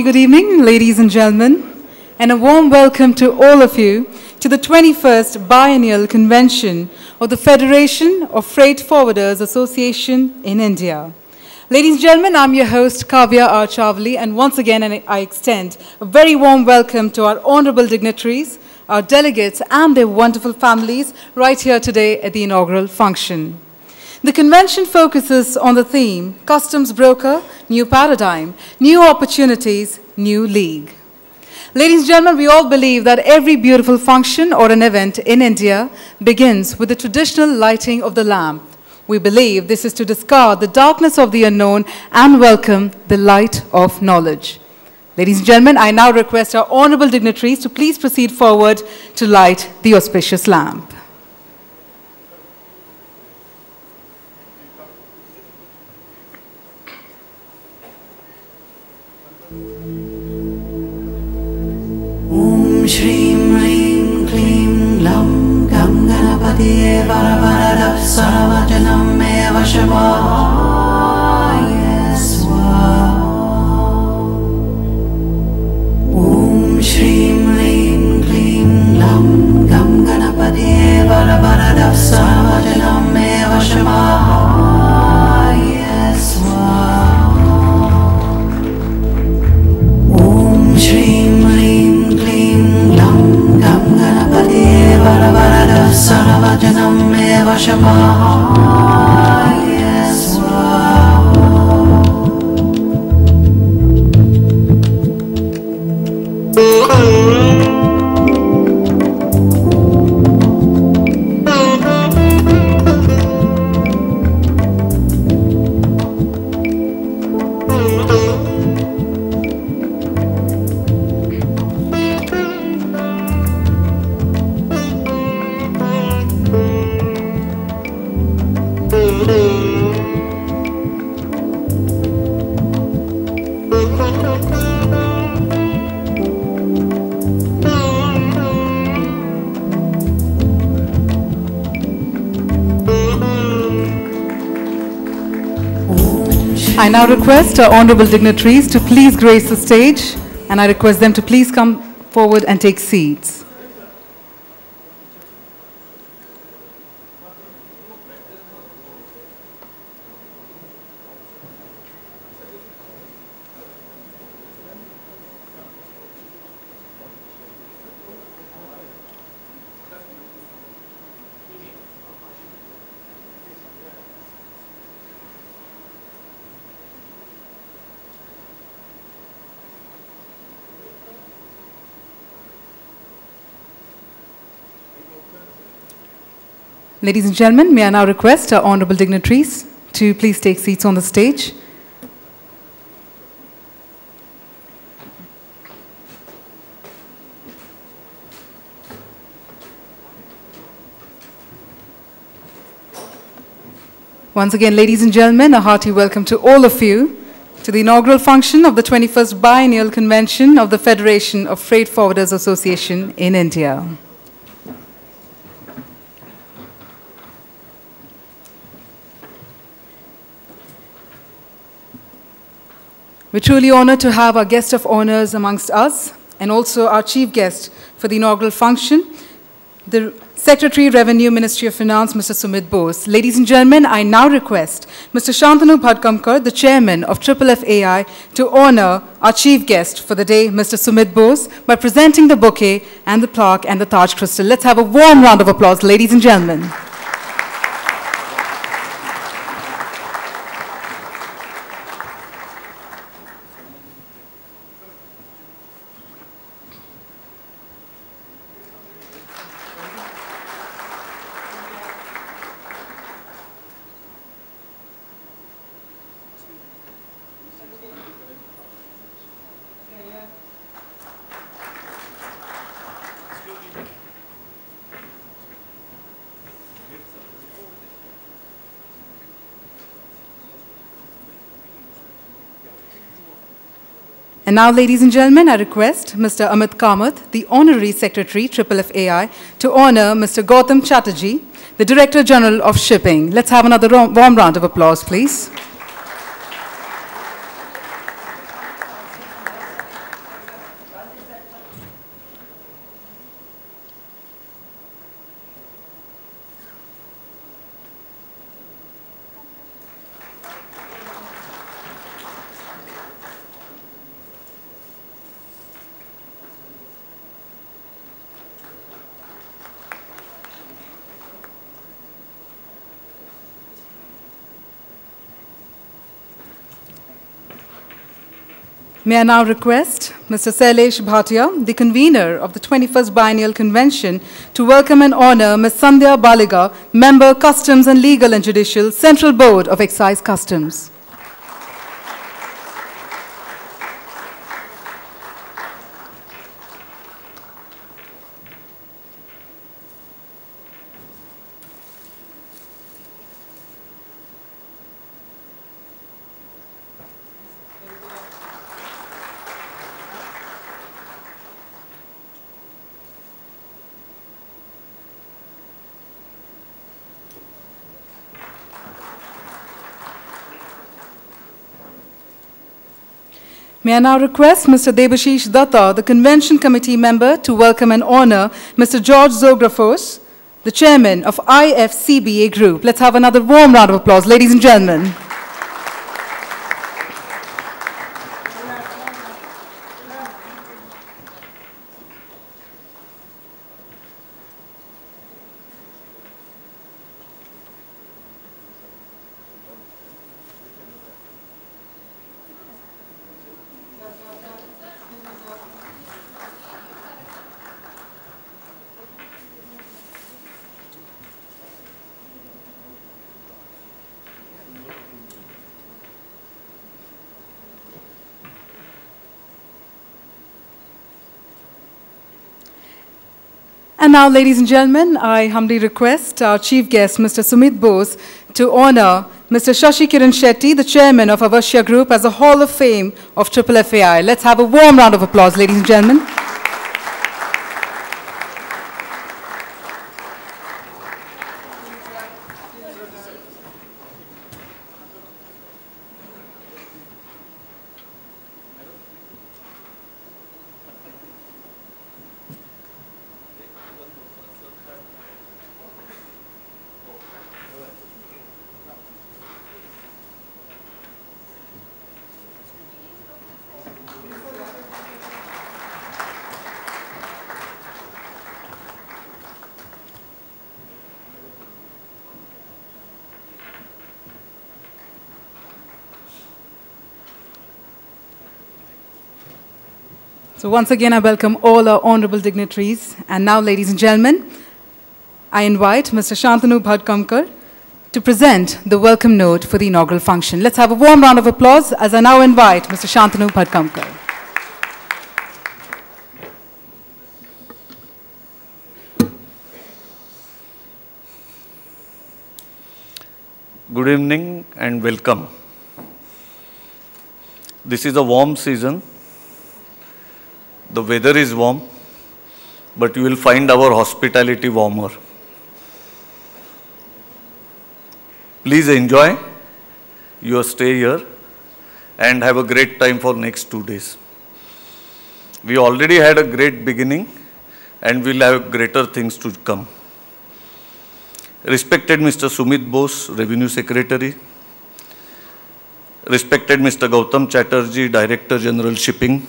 good evening, ladies and gentlemen, and a warm welcome to all of you to the 21st Biennial Convention of the Federation of Freight Forwarders Association in India. Ladies and gentlemen, I'm your host, Kavya R. Chavali, and once again I extend a very warm welcome to our honorable dignitaries, our delegates, and their wonderful families right here today at the inaugural function. The convention focuses on the theme, Customs Broker, New Paradigm, New Opportunities, New League. Ladies and gentlemen, we all believe that every beautiful function or an event in India begins with the traditional lighting of the lamp. We believe this is to discard the darkness of the unknown and welcome the light of knowledge. Ladies and gentlemen, I now request our honorable dignitaries to please proceed forward to light the auspicious lamp. Om Shrim Rim Klim Lam Gam Ganapati Varavara Saravajanam Eva Shavaya Swaha. Om Shrim Rim Klim Lam Gam Ganapati Varavara Saravajanam Eva Shavaya Swaha. Om Shrim Rim Ganapati Varavara Saravajanam Eva Shavaya Swaha. I now request our honorable dignitaries to please grace the stage, and I request them to please come forward and take seats. Ladies and gentlemen, may I now request our honorable dignitaries to please take seats on the stage. Once again, ladies and gentlemen, a hearty welcome to all of you to the inaugural function of the 21st Biennial Convention of the Federation of Freight Forwarders Association in India. We're truly honored to have our guest of honors amongst us, and also our chief guest for the inaugural function, the Secretary, Revenue, Ministry of Finance, Mr. Sumit Bose. Ladies and gentlemen, I now request Mr. Shantanu Bhadkamkar, the Chairman of FFFAI, to honor our chief guest for the day, Mr. Sumit Bose, by presenting the bouquet and the plaque and the Taj Crystal. Let's have a warm round of applause, ladies and gentlemen. And now, ladies and gentlemen, I request Mr. Amit Kamath, the Honorary Secretary, FFFAI, to honor Mr. Gautam Chatterjee, the Director General of Shipping. Let's have another warm round of applause, please. May I now request Mr. Shailesh Bhatia, the convener of the 21st Biennial Convention, to welcome and honor Ms. Sandhya Baliga, Member, Customs and Legal and Judicial, Central Board of Excise Customs. May I now request Mr. Debashish Datta, the Convention Committee member, to welcome and honor Mr. George Zografos, the Chairman of IFCBA Group. Let's have another warm round of applause, ladies and gentlemen. And now, ladies and gentlemen, I humbly request our chief guest, Mr. Sumit Bose, to honor Mr. Shashi Kiran Shetty, the chairman of Avashya Group, as a Hall of Fame of FFFAI. Let's have a warm round of applause, ladies and gentlemen. So once again, I welcome all our honorable dignitaries. And now, ladies and gentlemen, I invite Mr. Shantanu Bhadkamkar to present the welcome note for the inaugural function. Let's have a warm round of applause as I now invite Mr. Shantanu Bhadkamkar. Good evening and welcome. This is a warm season. The weather is warm, but you will find our hospitality warmer. Please enjoy your stay here and have a great time for next 2 days. We already had a great beginning and we'll have greater things to come. Respected Mr. Sumit Bose, Revenue Secretary. Respected Mr. Gautam Chatterjee, Director General Shipping.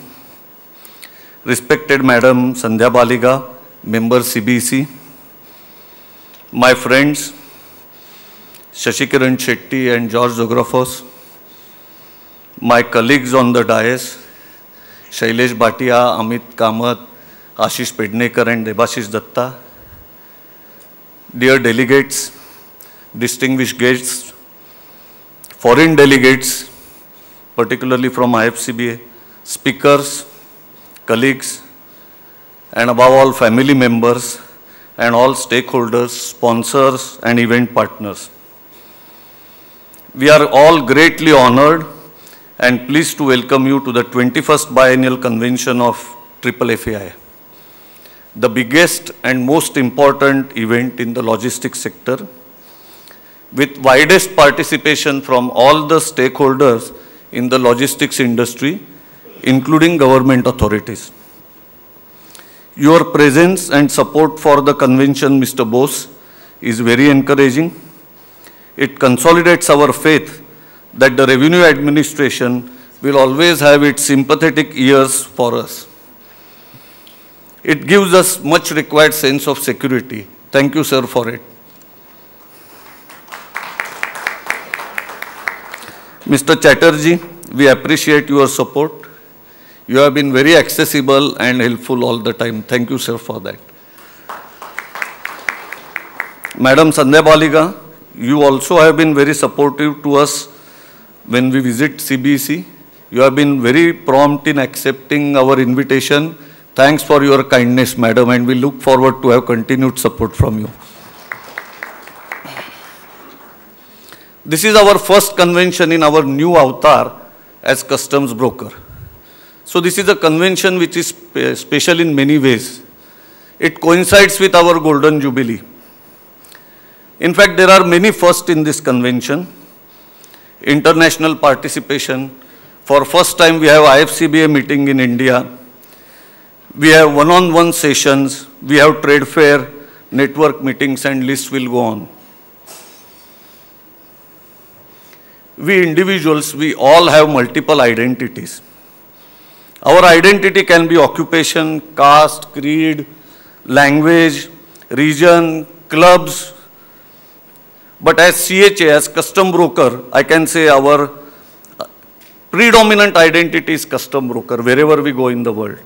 Respected Madam Sandhya Baliga, Member CBC. My friends, Shashi Kiran Shetty and George Zografos. My colleagues on the dais, Shailesh Bhatia, Amit Kamath, Ashish Pednekar and Debashish Datta. Dear delegates, distinguished guests, foreign delegates, particularly from IFCBA, speakers, colleagues, and above all family members and all stakeholders, sponsors and event partners. We are all greatly honored and pleased to welcome you to the 21st Biennial Convention of FFFAI, the biggest and most important event in the logistics sector, with widest participation from all the stakeholders in the logistics industry, including government authorities. Your presence and support for the convention, Mr. Bose, is very encouraging. It consolidates our faith that the revenue administration will always have its sympathetic ears for us. It gives us much required sense of security. Thank you, sir, for it. Mr. Chatterjee, we appreciate your support. You have been very accessible and helpful all the time. Thank you, sir, for that. Madam Sandhya Baliga, you also have been very supportive to us when we visit CBC. You have been very prompt in accepting our invitation. Thanks for your kindness, madam, and we look forward to have continued support from you. This is our first convention in our new avatar as customs broker. So this is a convention which is special in many ways. It coincides with our Golden Jubilee. In fact, there are many firsts in this convention. International participation. For first time, we have IFCBA meeting in India. We have one-on-one sessions. We have trade fair, network meetings, and list will go on. We individuals, we all have multiple identities. Our identity can be occupation, caste, creed, language, region, clubs. But as CHA, as custom broker, I can say our predominant identity is custom broker wherever we go in the world.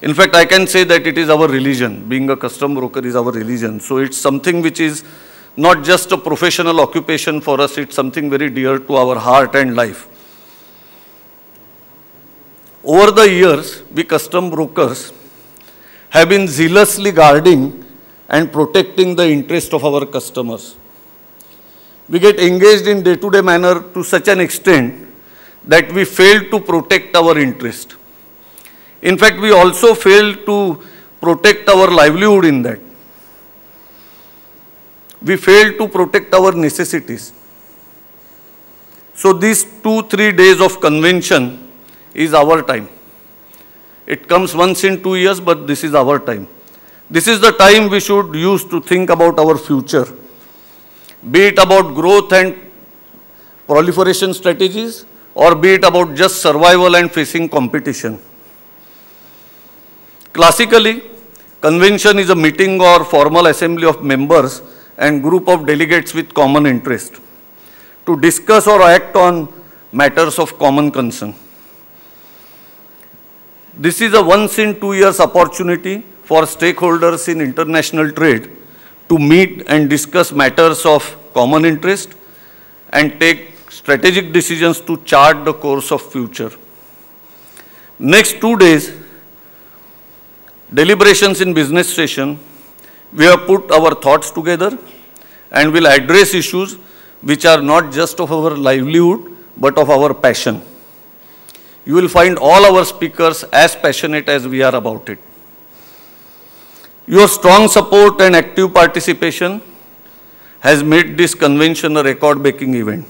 In fact, I can say that it is our religion. Being a custom broker is our religion. So it's something which is not just a professional occupation for us, it's something very dear to our heart and life. Over the years, we custom brokers have been zealously guarding and protecting the interest of our customers. We get engaged in day-to-day manner to such an extent that we fail to protect our interest. In fact, we also fail to protect our livelihood in that. We fail to protect our necessities. So these 2-3 days of convention is our time. It comes once in 2 years, but this is our time. This is the time we should use to think about our future. Be it about growth and proliferation strategies, or be it about just survival and facing competition. Classically, convention is a meeting or formal assembly of members and group of delegates with common interest to discuss or act on matters of common concern. This is a once in 2 years opportunity for stakeholders in international trade to meet and discuss matters of common interest and take strategic decisions to chart the course of future. Next 2 days, deliberations in business session, we have put our thoughts together and will address issues which are not just of our livelihood, but of our passion. You will find all our speakers as passionate as we are about it. Your strong support and active participation has made this convention a record-breaking event.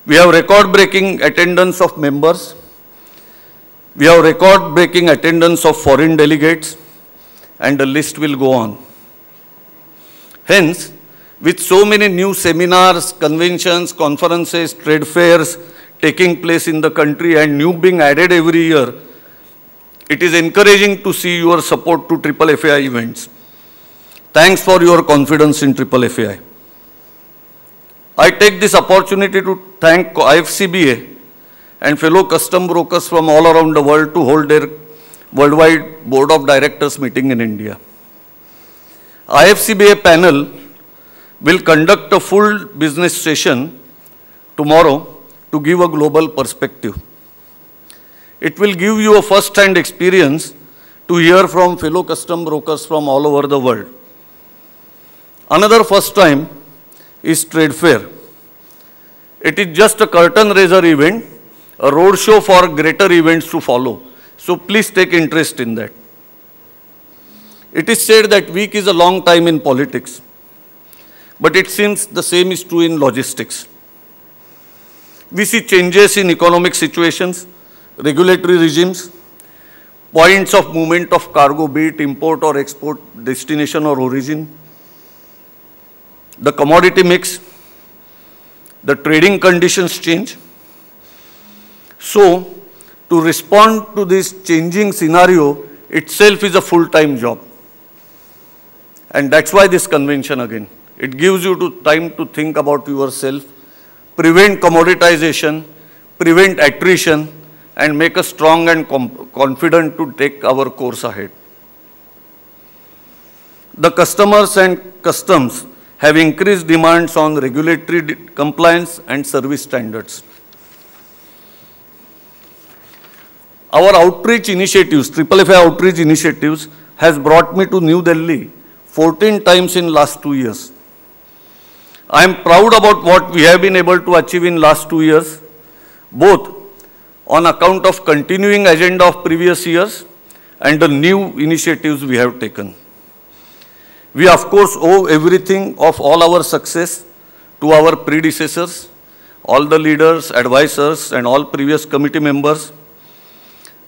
We have record-breaking attendance of members. We have record-breaking attendance of foreign delegates, and the list will go on. Hence, with so many new seminars, conventions, conferences, trade fairs taking place in the country and new being added every year, it is encouraging to see your support to FFFAI events. Thanks for your confidence in FFFAI. I take this opportunity to thank IFCBA and fellow custom brokers from all around the world to hold their worldwide board of directors meeting in India. IFCBA panel will conduct a full business session tomorrow to give a global perspective. It will give you a first-hand experience to hear from fellow custom brokers from all over the world. Another first time is trade fair. It is just a curtain raiser event, a roadshow for greater events to follow. So please take interest in that. It is said that week is a long time in politics, but it seems the same is true in logistics. We see changes in economic situations, regulatory regimes, points of movement of cargo, be it import or export, destination or origin, the commodity mix, the trading conditions change. So, to respond to this changing scenario itself is a full-time job. And that's why this convention again. It gives you time to think about yourself, prevent commoditization, prevent attrition, and make us strong and confident to take our course ahead. The customers and customs have increased demands on regulatory compliance and service standards. Our outreach initiatives, FFFAI outreach initiatives, has brought me to New Delhi 14 times in last 2 years. I am proud about what we have been able to achieve in last 2 years, both on account of continuing agenda of previous years and the new initiatives we have taken. We of course owe everything of all our success to our predecessors, all the leaders, advisors, and all previous committee members.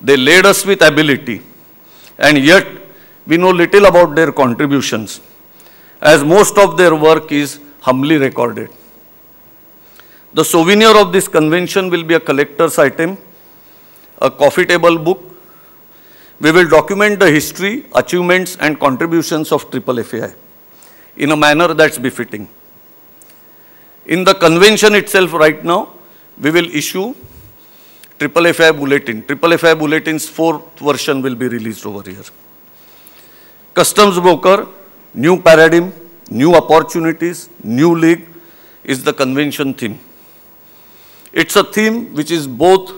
They led us with ability, and yet we know little about their contributions, as most of their work is humbly recorded. The souvenir of this convention will be a collector's item, a coffee table book. We will document the history, achievements, and contributions of FFFAI in a manner that's befitting. In the convention itself right now, we will issue FFFAI Bulletin. FFFAI Bulletin's 4th version will be released over here. Customs broker, new paradigm, new opportunities, new league is the convention theme. It's a theme which is both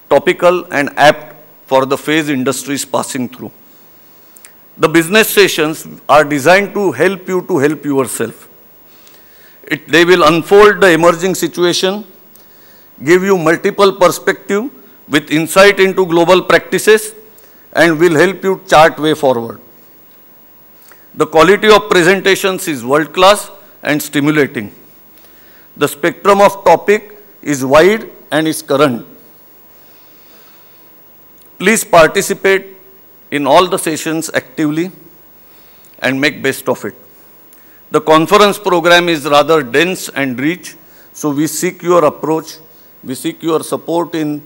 topical and apt for the phase industry is passing through. The business sessions are designed to help you to help yourself. They will unfold the emerging situation, give you multiple perspectives with insight into global practices, and will help you chart way forward. The quality of presentations is world-class and stimulating. The spectrum of topic is wide and is current. Please participate in all the sessions actively and make best of it. The conference program is rather dense and rich, so we seek your approach, we seek your support in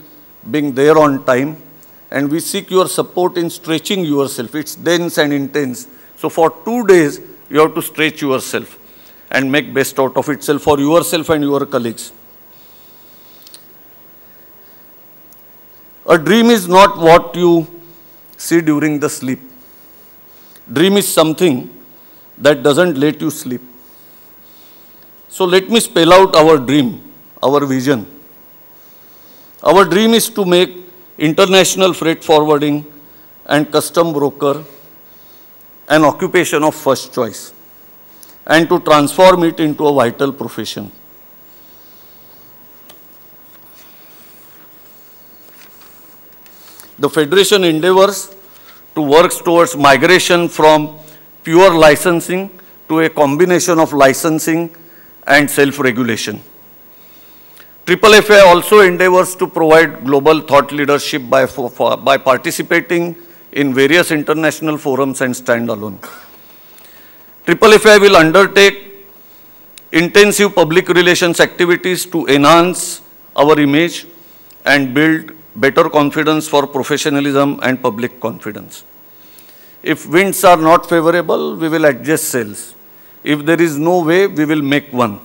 being there on time, and we seek your support in stretching yourself. It's dense and intense. So for 2 days, you have to stretch yourself and make best out of itself for yourself and your colleagues. A dream is not what you see during the sleep. Dream is something that doesn't let you sleep. So let me spell out our dream, our vision. Our dream is to make international freight forwarding and custom broker an occupation of first choice and to transform it into a vital profession. The Federation endeavors to work towards migration from pure licensing to a combination of licensing and self-regulation. FFFAI also endeavors to provide global thought leadership by participating in various international forums and standalone. FFFAI will undertake intensive public relations activities to enhance our image and build better confidence for professionalism and public confidence. If winds are not favorable, we will adjust sails. If there is no way, we will make one.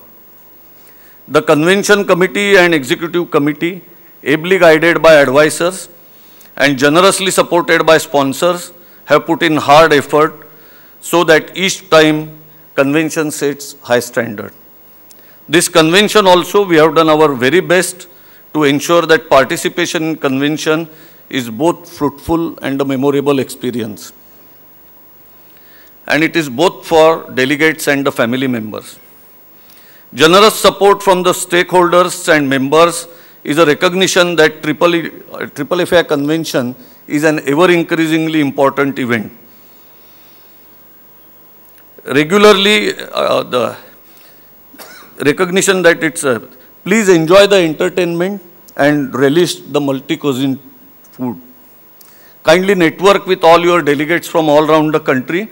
The convention committee and executive committee, ably guided by advisors and generously supported by sponsors, have put in hard effort so that each time convention sets high standard. This convention also, we have done our very best to ensure that participation in convention is both fruitful and a memorable experience. And it is both for delegates and the family members. Generous support from the stakeholders and members is a recognition that FFFAI Convention is an ever-increasingly important event. Regularly, the recognition that it's please enjoy the entertainment and relish the multi-cuisine food. Kindly network with all your delegates from all around the country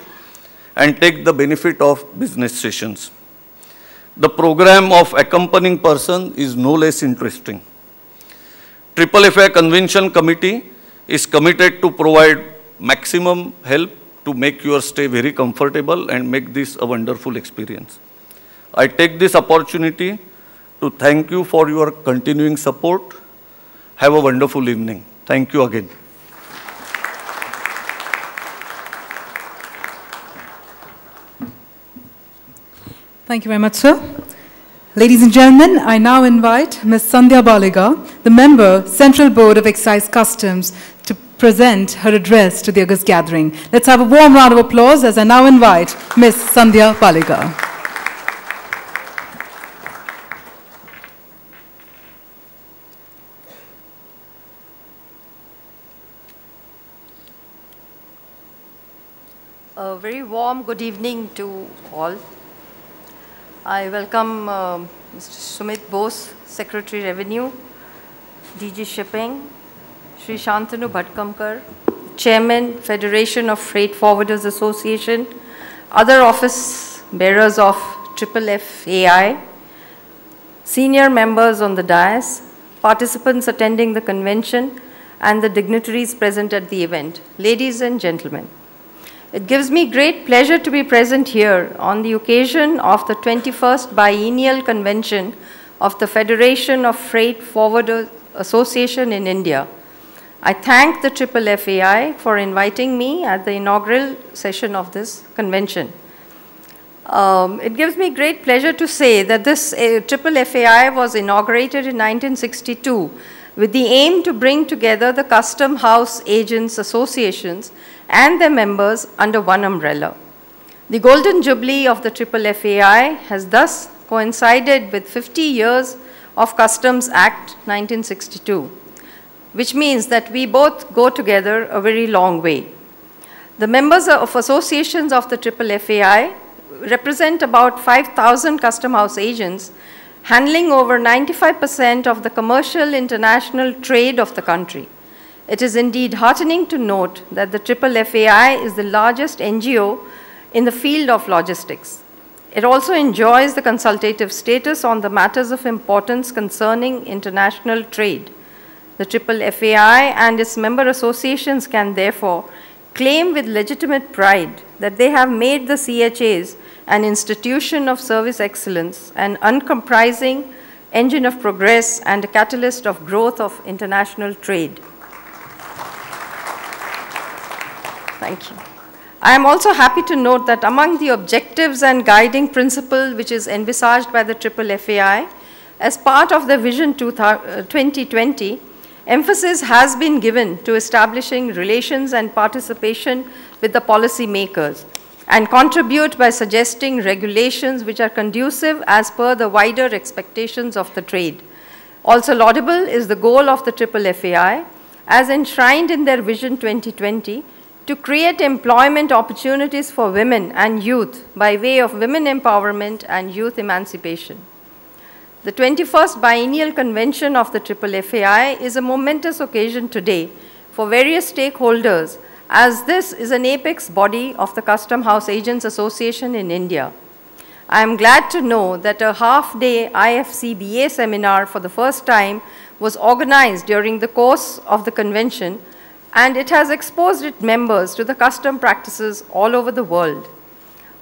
and take the benefit of business sessions. The program of accompanying person is no less interesting. FFFAI Convention Committee is committed to provide maximum help to make your stay very comfortable and make this a wonderful experience. I take this opportunity to thank you for your continuing support. Have a wonderful evening. Thank you again. Thank you very much, sir. Ladies and gentlemen, I now invite Ms. Sandhya Baliga, the member, Central Board of Excise Customs, to present her address to the August gathering. Let's have a warm round of applause as I now invite Ms. Sandhya Baliga. A very warm good evening to all. I welcome Mr. Sumit Bose, Secretary Revenue, DG Shipping, Shri Shantanu Bhadkamkar, Chairman, Federation of Freight Forwarders Association, other office bearers of FFFAI, senior members on the dais, participants attending the convention, and the dignitaries present at the event. Ladies and gentlemen, it gives me great pleasure to be present here on the occasion of the 21st Biennial Convention of the Federation of Freight Forwarders Association in India. I thank the FFFAI for inviting me at the inaugural session of this convention. It gives me great pleasure to say that this FFFAI was inaugurated in 1962 with the aim to bring together the custom house agents associations and their members under one umbrella. The golden jubilee of the FFFAI has thus coincided with 50 years of Customs Act 1962, which means that we both go together a very long way. The members of associations of the FFFAI represent about 5,000 custom house agents, handling over 95% of the commercial international trade of the country. It is indeed heartening to note that the FFFAI is the largest NGO in the field of logistics. It also enjoys the consultative status on the matters of importance concerning international trade. The FFFAI and its member associations can therefore claim with legitimate pride that they have made the CHAs an institution of service excellence, an uncompromising engine of progress, and a catalyst of growth of international trade. Thank you. I am also happy to note that among the objectives and guiding principle which is envisaged by the FFFAI as part of the Vision 2020, emphasis has been given to establishing relations and participation with the policy makers and contribute by suggesting regulations which are conducive as per the wider expectations of the trade. Also laudable is the goal of the FFFAI as enshrined in their Vision 2020 to create employment opportunities for women and youth by way of women empowerment and youth emancipation. The 21st Biennial Convention of the FFFAI is a momentous occasion today for various stakeholders, as this is an apex body of the Custom House Agents Association in India. I am glad to know that a half-day IFCBA seminar for the first time was organized during the course of the convention, and it has exposed its members to the custom practices all over the world.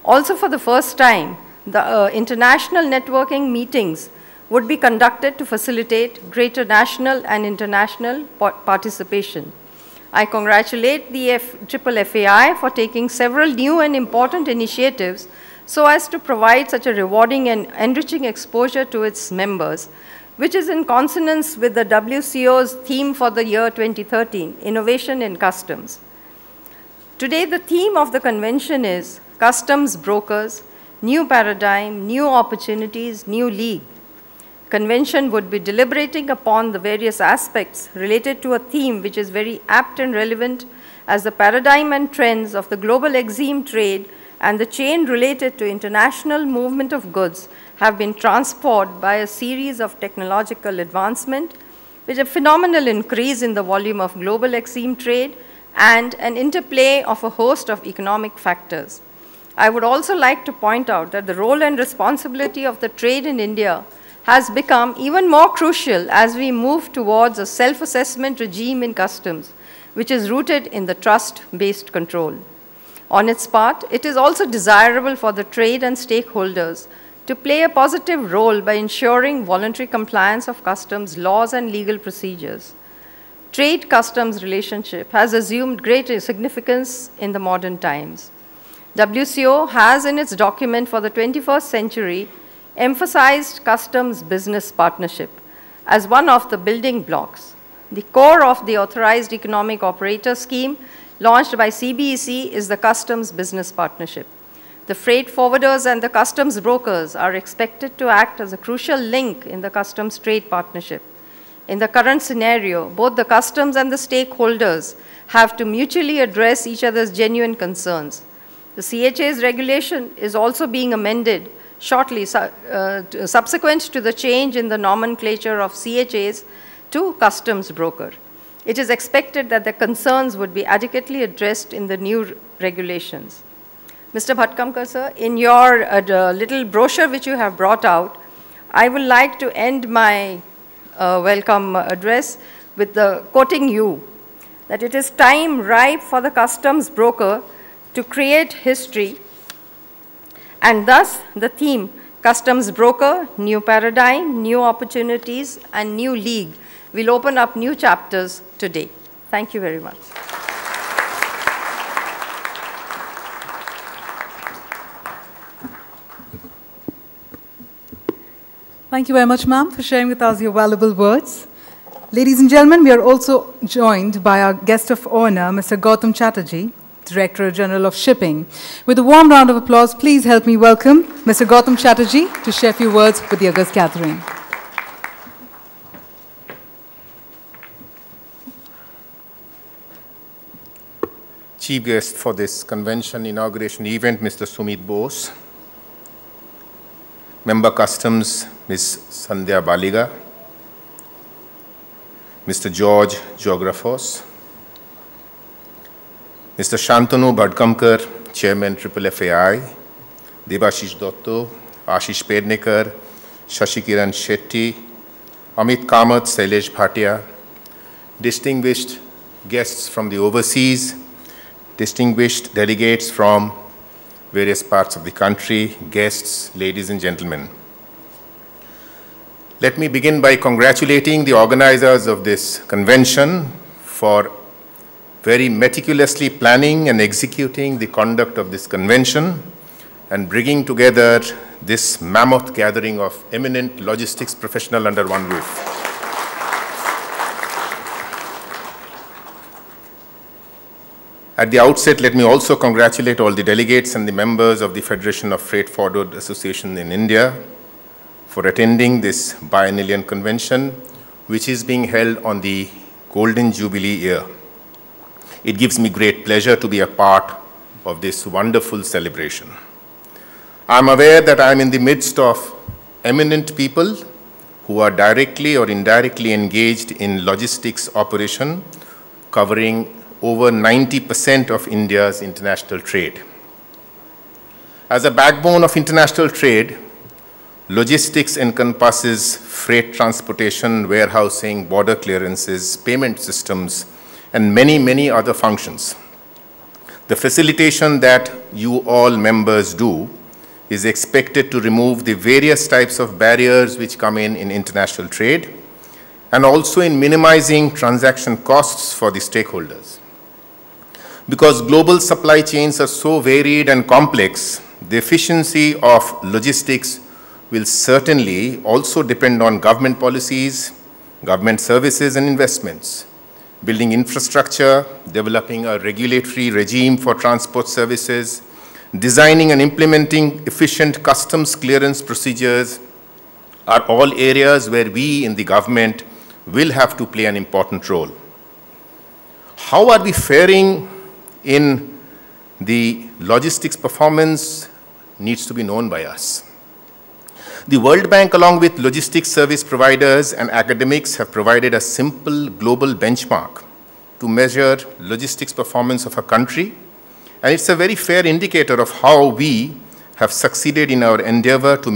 Also for the first time, the international networking meetings would be conducted to facilitate greater national and international participation. I congratulate the FFFAI for taking several new and important initiatives so as to provide such a rewarding and enriching exposure to its members, which is in consonance with the WCO's theme for the year 2013, Innovation in Customs. Today, the theme of the convention is Customs Brokers, New Paradigm, New Opportunities, New League. Convention would be deliberating upon the various aspects related to a theme which is very apt and relevant as the paradigm and trends of the global EXIM trade and the chain related to international movement of goods have been transformed by a series of technological advancement, with a phenomenal increase in the volume of global EXIM trade and an interplay of a host of economic factors. I would also like to point out that the role and responsibility of the trade in India has become even more crucial as we move towards a self-assessment regime in customs, which is rooted in the trust-based control. On its part, it is also desirable for the trade and stakeholders to play a positive role by ensuring voluntary compliance of customs laws and legal procedures. trade-customs relationship has assumed great significance in the modern times. WCO has in its document for the 21st century emphasized customs-business partnership as one of the building blocks. The core of the Authorized Economic Operator Scheme launched by CBEC is the customs-business partnership. The freight forwarders and the customs brokers are expected to act as a crucial link in the customs trade partnership. In the current scenario, both the customs and the stakeholders have to mutually address each other's genuine concerns. The CHA's regulation is also being amended shortly, subsequent to the change in the nomenclature of CHAs to customs broker. It is expected that the concerns would be adequately addressed in the new regulations. Mr. Bhadkamkar, sir, in your little brochure which you have brought out, I would like to end my welcome address with quoting you, that it is time ripe for the customs broker to create history, and thus the theme, customs broker, new paradigm, new opportunities, and new league will open up new chapters today. Thank you very much. Thank you very much, ma'am, for sharing with us your valuable words. Ladies and gentlemen, we are also joined by our guest of honor, Mr. Gautam Chatterjee, Director General of Shipping. With a warm round of applause, please help me welcome Mr. Gautam Chatterjee to share a few words with the august gathering. Chief guest for this convention inauguration event, Mr. Sumit Bose. Member Customs, Ms. Sandhya Baliga. Mr. George Geographos. Mr. Shantanu Bhadkamkar, Chairman FFFAI. Debashish Dotto, Ashish Pednekar, Shashikiran Shetty, Amit Kamath, Sailesh Bhatia, distinguished guests from the overseas, distinguished delegates from various parts of the country, guests, ladies and gentlemen. Let me begin by congratulating the organizers of this convention for very meticulously planning and executing the conduct of this convention and bringing together this mammoth gathering of eminent logistics professionals under one roof. At the outset, let me also congratulate all the delegates and the members of the Federation of Freight Forward Association in India for attending this biennial convention, which is being held on the Golden Jubilee year. It gives me great pleasure to be a part of this wonderful celebration. I'm aware that I'm in the midst of eminent people who are directly or indirectly engaged in logistics operation, covering over 90% of India's international trade. As a backbone of international trade, logistics encompasses freight transportation, warehousing, border clearances, payment systems, and many, many other functions. The facilitation that you all members do is expected to remove the various types of barriers which come in international trade, and also in minimizing transaction costs for the stakeholders. Because global supply chains are so varied and complex, the efficiency of logistics will certainly also depend on government policies, government services and investments, building infrastructure, developing a regulatory regime for transport services, designing and implementing efficient customs clearance procedures are all areas where we in the government will have to play an important role. How are we faring in the logistics performance needs to be known by us. The World Bank, along with logistics service providers and academics, have provided a simple global benchmark to measure logistics performance of a country, and it's a very fair indicator of how we have succeeded in our endeavor to